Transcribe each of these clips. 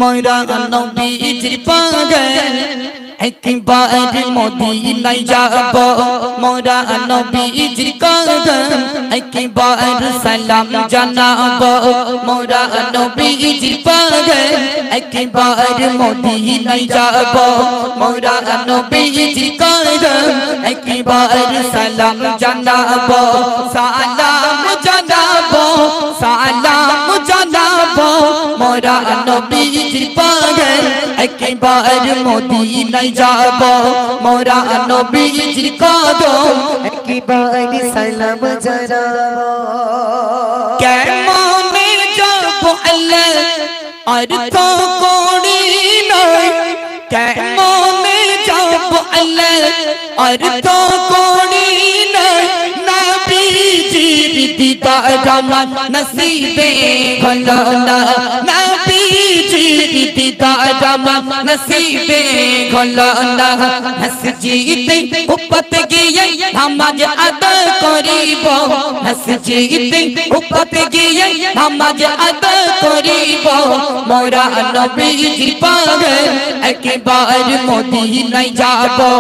मोरा नबीजी पागल एक बार मदीनाय जाबो मोरा नबीजी पागल एक बार सलाम जानाबो मोरा नबीजी पागल एक बार मदीनाय जाबो मोरा नबीजी पागल एक बार सलाम जानाबो सलाम जानाबो सलाम जानाबो मोरा नबीजी पागल एक बार मदीनाय जाबो मोरा नबीजी कदम एक बार सलाम जानाबो केमने जाबो अल्लाह और तो कोड़ी नहीं केमने जाबो अल्लाह और तो कोड़ी नहीं नबीजी दीदार नसीबे भलोना नबीजी दीदार नसीबे भलोना मस्जिदे उपत गिये नमाज अदा करिबो मस्जिदे उपत गिये नमाज अदा करिबो मोरा नबीजी पागल एक बार मदीनाय जाबो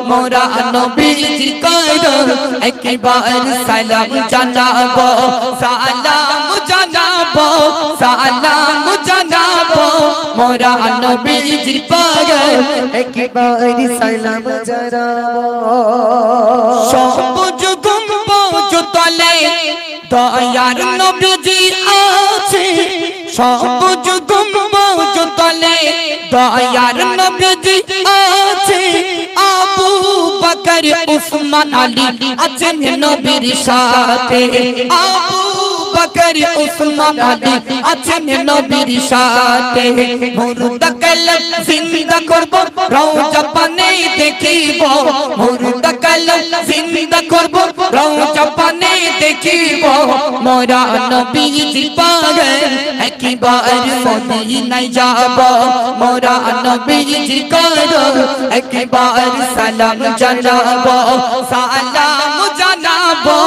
मोरा नबीजी कदम एक बार सलाम जानाबो सलाम जानाबो सलाम जानाबो मोरा नबीजी पागल एक बार सलाम जानाबो সবুজ গম্বুজ তলে দয়ার নবীজি আছে সবুজ গম্বুজ তলে দয়ার নবীজি আছে আবু বকর উসমান আলী আছেন নবীর সাথে আবু বকর উসমান আলী আছেন নবীর সাথে মুর্দা কলম জিন্দা করব রওজা পানে দেখিব মুর্দা কলম জিন্দা করব রওজা পানে দেখিব মোরা নবীজি পাগল একবার মদীনায় যাব মোরা নবীজি কদম একবার সালাম জানাবো সালাম জানাবো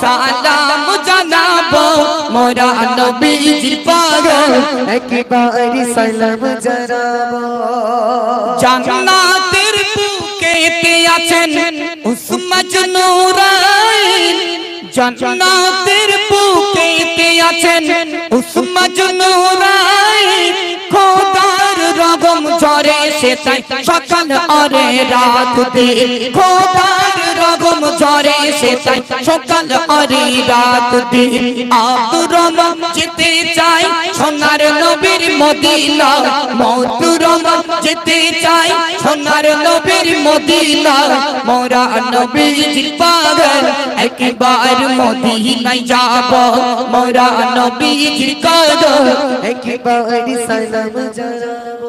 সালাম জানাবো মোরা নবীজি পাগল একবার সালাম জানাবো জান্নাতের বুকেতে আছেন উসমান নূরাইন জান্নাতের বুকেতে আছেন উসমান নূরাইন খোদার রগম ঝরে সে তাই সকাল আরে রাত দে খোদার রগম ঝরে সে তাই সকাল আরে রাত দে আব্দুর রহমান যেতে চাই সোনার নবীর মদিনা মওদুর রহমান যেতে চাই সোনার নবীর মদিনা মোরা নবীজি পাগল একবার মদিনায় যাব মোরা নবীজি কদম একবার সালাম জানাবো